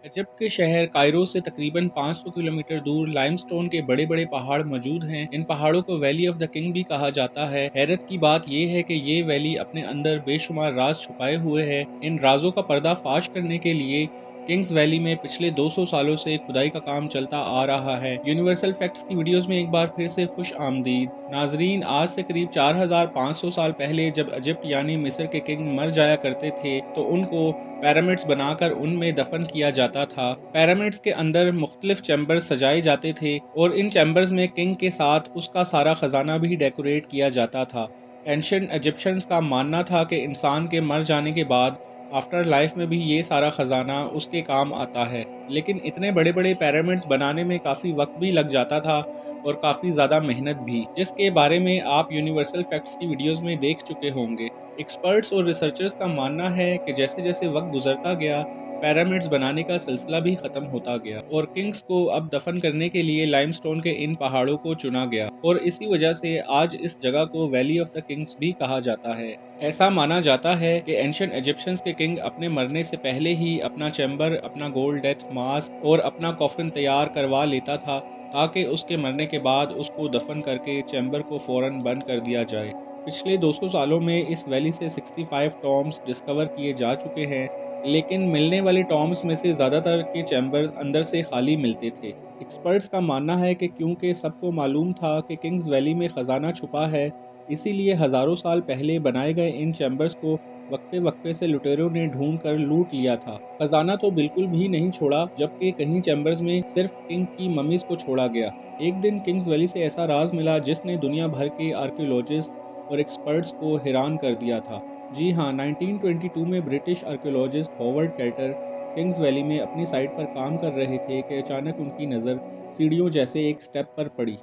Egypt के शहर Cairo से तकरीबन 500 किलोमीटर दूर लाइमस्टोन के बड़े बड़े पहाड़ मौजूद हैं। इन पहाड़ों को वैली ऑफ द किंग भी कहा जाता है। हैरत की बात यह है कि ये वैली अपने अंदर बेशुमार राज छुपाए हुए है। इन राजों का पर्दाफाश करने के लिए किंग्स वैली में पिछले 200 सालों से खुदाई का काम चलता आ रहा है। यूनिवर्सल फैक्ट्स की वीडियोस में एक बार फिर से खुश आमदीद नाजरीन। आज से करीब 4500 साल पहले जब इजिप्ट यानी मिस्र के किंग मर जाया करते थे तो उनको पिरामिड्स बनाकर उनमें दफन किया जाता था। पिरामिड्स के अंदर मुख्तलिफ चैम्बर्स सजाए जाते थे और इन चैम्बर्स में किंग के साथ उसका सारा खजाना भी डेकोरेट किया जाता था। एंशिएंट इजिप्शियंस का मानना था कि इंसान के मर जाने के बाद आफ्टर लाइफ में भी ये सारा खजाना उसके काम आता है। लेकिन इतने बड़े बड़े पिरामिड्स बनाने में काफ़ी वक्त भी लग जाता था और काफ़ी ज़्यादा मेहनत भी, जिसके बारे में आप यूनिवर्सल फैक्ट्स की वीडियोस में देख चुके होंगे। एक्सपर्ट्स और रिसर्चर्स का मानना है कि जैसे जैसे वक्त गुजरता गया पिरामिड्स बनाने का सिलसिला भी खत्म होता गया और किंग्स को अब दफन करने के लिए लाइमस्टोन के इन पहाड़ों को चुना गया और इसी वजह से आज इस जगह को वैली ऑफ द किंग्स भी कहा जाता है। ऐसा माना जाता है कि एंशिएंट इजिप्शियंस के किंग अपने मरने से पहले ही अपना चैम्बर, अपना गोल्ड डेथ मास्क और अपना कॉफिन तैयार करवा लेता था ताकि उसके मरने के बाद उसको दफन करके चैम्बर को फौरन बंद कर दिया जाए। पिछले 200 सालों में इस वैली से 65 टॉम्ब्स डिस्कवर किए जा चुके हैं, लेकिन मिलने वाले टॉम्ब्स में से ज़्यादातर के चैम्बर्स अंदर से खाली मिलते थे। एक्सपर्ट्स का मानना है कि क्योंकि सबको मालूम था कि किंग्स वैली में ख़जाना छुपा है, इसीलिए हज़ारों साल पहले बनाए गए इन चैम्बर्स को वक्फे वक्फे से लुटेरों ने ढूंढ कर लूट लिया था। खजाना तो बिल्कुल भी नहीं छोड़ा, जबकि कहीं चैम्बर्स में सिर्फ किंग की ममीज को छोड़ा गया। एक दिन किंग्स वैली से ऐसा राज मिला जिसने दुनिया भर के आर्कियोलॉजिस्ट और एक्सपर्ट्स को हैरान कर दिया था। जी हाँ, 1922 में British archaeologist Howard Carter Kings valley में अपनी साइट पर काम कर रहे थे कि अचानक उनकी नज़र सीढ़ियों जैसे एक स्टेप पर पड़ी।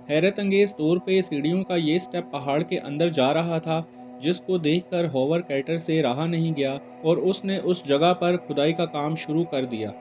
हैरत अंगेज तौर पे सीढ़ियों का ये स्टेप पहाड़ के अंदर जा रहा था, जिसको देखकर हॉवर्ड कैटर से रहा नहीं गया और उसने उस जगह पर खुदाई का काम शुरू कर दिया।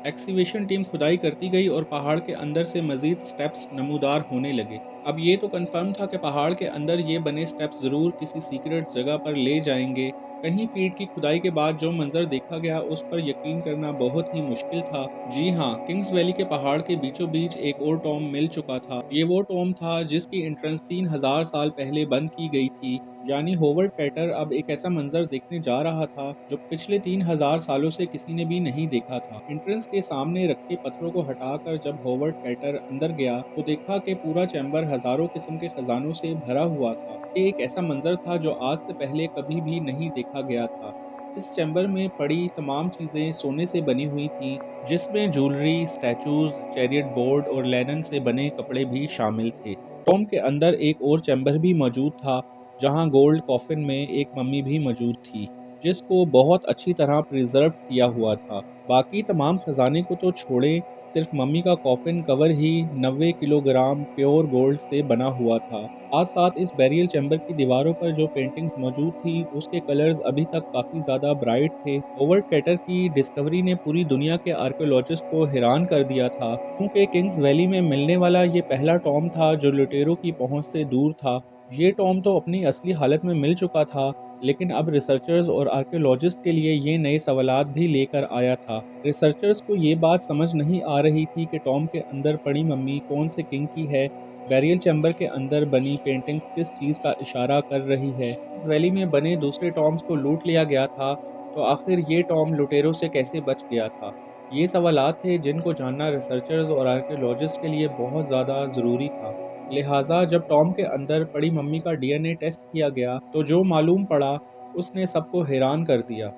एक्सीवेशन टीम खुदाई करती गई और पहाड़ के अंदर से मजीद स्टेप्स नमूदार होने लगे। अब ये तो कंफर्म था कि पहाड़ के अंदर ये बने स्टेप्स ज़रूर किसी सीक्रेट जगह पर ले जाएंगे। कहीं फीट की खुदाई के बाद जो मंजर देखा गया उस पर यकीन करना बहुत ही मुश्किल था। जी हाँ, किंग्स वैली के पहाड़ के बीचों बीच एक और टॉम मिल चुका था। ये वो टॉम था जिसकी एंट्रेंस 3000 साल पहले बंद की गई थी। यानी होवर्ड कैटर अब एक ऐसा मंजर देखने जा रहा था जो पिछले 3000 सालों से किसी ने भी नहीं देखा था। एंट्रेंस के सामने रखे पत्थरों को हटाकर जब होवर्ड कैटर अंदर गया तो देखा कि पूरा चैम्बर हजारों किस्म के खजानों से भरा हुआ था। ये एक ऐसा मंजर था जो आज से पहले कभी भी नहीं देखा गया था। इस चैम्बर में पड़ी तमाम चीजें सोने से बनी हुई थी, जिसमें ज्वेलरी, स्टैचूज, चैरियट बोर्ड और लेनन से बने कपड़े भी शामिल थे। टॉम के अंदर एक और चैम्बर भी मौजूद था जहां गोल्ड कॉफिन में एक मम्मी भी मौजूद थी, जिसको बहुत अच्छी तरह प्रिजर्व किया हुआ था। बाकी तमाम खजाने को तो छोड़े, सिर्फ मम्मी का कॉफिन कवर ही 90 किलोग्राम प्योर गोल्ड से बना हुआ था। साथ साथ इस बैरियल चैम्बर की दीवारों पर जो पेंटिंग्स मौजूद थी उसके कलर्स अभी तक काफ़ी ज़्यादा ब्राइट थे। होवर्ड कैटर की डिस्कवरी ने पूरी दुनिया के आर्कियोलॉजिस्ट को हैरान कर दिया था, क्योंकि किंग्स वैली में मिलने वाला ये पहला टॉम था जो लुटेरों की पहुंच से दूर था। ये टॉम तो अपनी असली हालत में मिल चुका था, लेकिन अब रिसर्चर्स और आर्कियोलॉजिस्ट के लिए ये नए सवालात भी लेकर आया था। रिसर्चर्स को ये बात समझ नहीं आ रही थी कि टॉम के अंदर पड़ी मम्मी कौन से किंग की है, बैरियल चैम्बर के अंदर बनी पेंटिंग्स किस चीज़ का इशारा कर रही है। इस वैली में बने दूसरे टॉम्स को लूट लिया गया था, तो आखिर ये टॉम लुटेरों से कैसे बच गया था? ये सवालात थे जिनको जानना रिसर्चर्स और आर्कियोलॉजिस्ट के लिए बहुत ज़्यादा ज़रूरी था। लिहाजा जब टॉम के अंदर पड़ी मम्मी का डीएनए टेस्ट किया गया तो जो मालूम पड़ा उसने सबको हैरान कर दिया।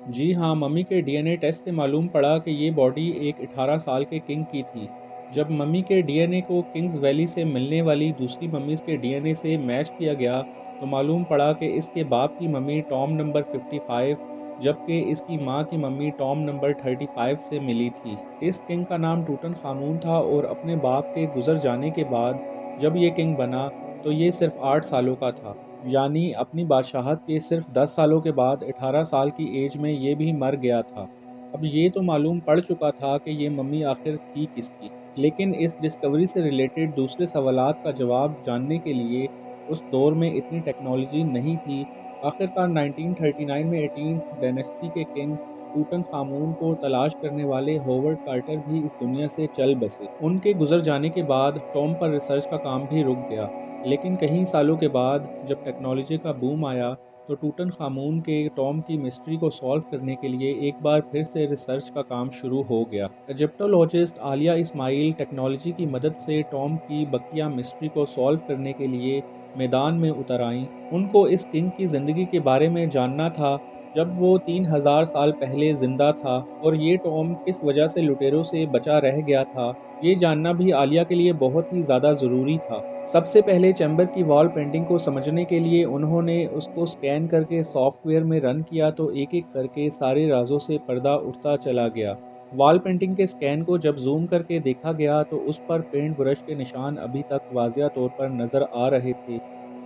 जी हाँ, मम्मी के डीएनए टेस्ट से मालूम पड़ा कि ये बॉडी एक 18 साल के किंग की थी। जब मम्मी के डीएनए को किंग्स वैली से मिलने वाली दूसरी मम्मीज़ के डीएनए से मैच किया गया तो मालूम पड़ा कि इसके बाप की मम्मी टॉम नंबर 55, जबकि इसकी माँ की मम्मी टॉम नंबर 35 से मिली थी। इस किंग का नाम टूटन खामून था और अपने बाप के गुजर जाने के बाद जब ये किंग बना तो ये सिर्फ 8 सालों का था। यानी अपनी बादशाहत के सिर्फ 10 सालों के बाद 18 साल की एज में ये भी मर गया था। अब ये तो मालूम पड़ चुका था कि ये मम्मी आखिर थी किसकी, लेकिन इस डिस्कवरी से रिलेटेड दूसरे सवालात का जवाब जानने के लिए उस दौर में इतनी टेक्नोलॉजी नहीं थी। आखिरकार 1939 में 18th डायनेस्टी के किंग टूटनखामुन को तलाश करने वाले होवर्ड कार्टर भी इस दुनिया से चल बसे। उनके गुजर जाने के बाद टॉम पर रिसर्च का काम भी रुक गया, लेकिन कई सालों के बाद जब टेक्नोलॉजी का बूम आया तो टूटनखामुन के टॉम की मिस्ट्री को सॉल्व करने के लिए एक बार फिर से रिसर्च का काम शुरू हो गया। इजिप्टोलॉजिस्ट आलिया इस्माइल टेक्नोलॉजी की मदद से टॉम की बकिया मिस्ट्री को सॉल्व करने के लिए मैदान में उतर आईं। उनको इस किंग की ज़िंदगी के बारे में जानना था जब वो 3000 साल पहले जिंदा था, और ये टॉम किस वजह से लुटेरों से बचा रह गया था, ये जानना भी आलिया के लिए बहुत ही ज़्यादा ज़रूरी था। सबसे पहले चैम्बर की वॉल पेंटिंग को समझने के लिए उन्होंने उसको स्कैन करके सॉफ्टवेयर में रन किया तो एक एक करके सारे राजों से पर्दा उठता चला गया। वॉल पेंटिंग के स्कैन को जब जूम करके देखा गया तो उस पर पेंट ब्रश के निशान अभी तक वाज़िया तौर पर नज़र आ रहे थे।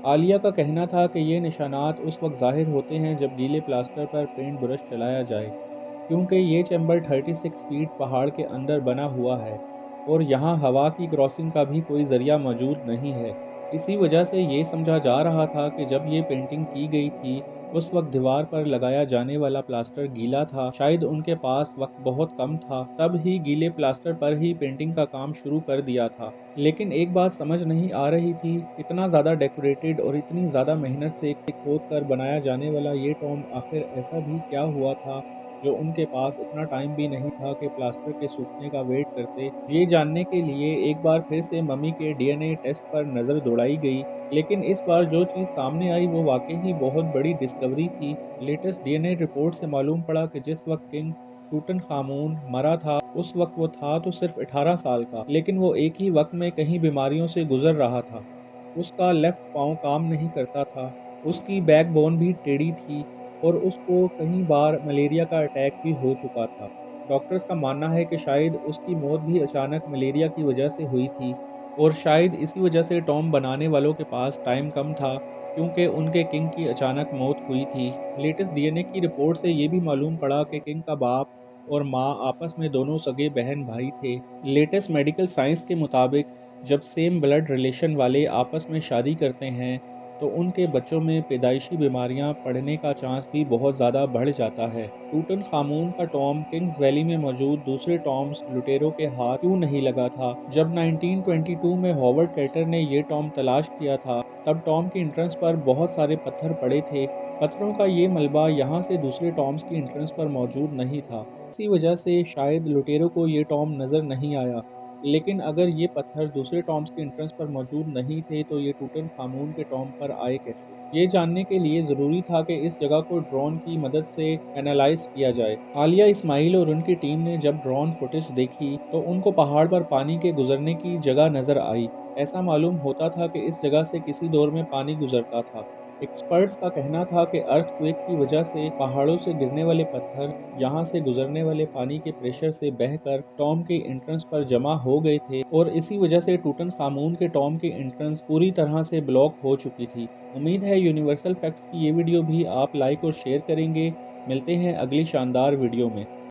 आलिया का कहना था कि ये निशानात उस वक्त ज़ाहिर होते हैं जब गीले प्लास्टर पर पेंट ब्रश चलाया जाए, क्योंकि ये चैम्बर 36 फीट पहाड़ के अंदर बना हुआ है और यहाँ हवा की क्रॉसिंग का भी कोई ज़रिया मौजूद नहीं है। इसी वजह से ये समझा जा रहा था कि जब ये पेंटिंग की गई थी उस वक्त दीवार पर लगाया जाने वाला प्लास्टर गीला था। शायद उनके पास वक्त बहुत कम था, तब ही गीले प्लास्टर पर ही पेंटिंग का काम शुरू कर दिया था। लेकिन एक बात समझ नहीं आ रही थी, इतना ज़्यादा डेकोरेटेड और इतनी ज़्यादा मेहनत से खोद कर बनाया जाने वाला ये टॉम आखिर ऐसा भी क्या हुआ था जो उनके पास इतना टाइम भी नहीं था कि प्लास्टर के सूखने का वेट करते। ये जानने के लिए एक बार फिर से मम्मी के डीएनए टेस्ट पर नज़र दौड़ाई गई, लेकिन इस बार जो चीज़ सामने आई वो वाकई ही बहुत बड़ी डिस्कवरी थी। लेटेस्ट डीएनए रिपोर्ट से मालूम पड़ा कि जिस वक्त किंग टूटनखामुन मरा था उस वक्त वो था तो सिर्फ 18 साल का, लेकिन वो एक ही वक्त में कई बीमारियों से गुजर रहा था। उसका लेफ्ट पाँव काम नहीं करता था, उसकी बैकबोन भी टेढ़ी थी और उसको कई बार मलेरिया का अटैक भी हो चुका था। डॉक्टर्स का मानना है कि शायद उसकी मौत भी अचानक मलेरिया की वजह से हुई थी, और शायद इसी वजह से टॉम बनाने वालों के पास टाइम कम था, क्योंकि उनके किंग की अचानक मौत हुई थी। लेटेस्ट डीएनए की रिपोर्ट से ये भी मालूम पड़ा कि किंग का बाप और माँ आपस में दोनों सगे बहन भाई थे। लेटेस्ट मेडिकल साइंस के मुताबिक जब सेम ब्लड रिलेशन वाले आपस में शादी करते हैं तो उनके बच्चों में पैदाइशी बीमारियां पड़ने का चांस भी बहुत ज़्यादा बढ़ जाता है। टूटनखामुन का टॉम किंग्स वैली में मौजूद दूसरे टॉम्स लुटेरों के हाथ क्यों नहीं लगा था? जब 1922 में हॉवर्ड कैटर ने ये टॉम तलाश किया था तब टॉम की एंट्रेंस पर बहुत सारे पत्थर पड़े थे। पत्थरों का ये मलबा यहाँ से दूसरे टॉम्स की एंट्रेंस पर मौजूद नहीं था। इसी वजह से शायद लुटेरों को ये टॉम नज़र नहीं आया। लेकिन अगर ये पत्थर दूसरे टॉम्स के एंट्रेंस पर मौजूद नहीं थे तो ये टूटनखामुन के टॉम पर आए कैसे? ये जानने के लिए ज़रूरी था कि इस जगह को ड्रोन की मदद से एनालाइज किया जाए। आलिया इस्माइल और उनकी टीम ने जब ड्रोन फुटेज देखी तो उनको पहाड़ पर पानी के गुजरने की जगह नज़र आई। ऐसा मालूम होता था कि इस जगह से किसी दौर में पानी गुजरता था। एक्सपर्ट्स का कहना था कि अर्थक्वेक की वजह से पहाड़ों से गिरने वाले पत्थर यहाँ से गुजरने वाले पानी के प्रेशर से बहकर टॉम के एंट्रेंस पर जमा हो गए थे, और इसी वजह से टूटनखामुन के टॉम की एंट्रेंस पूरी तरह से ब्लॉक हो चुकी थी। उम्मीद है यूनिवर्सल फैक्ट्स की ये वीडियो भी आप लाइक और शेयर करेंगे। मिलते हैं अगली शानदार वीडियो में।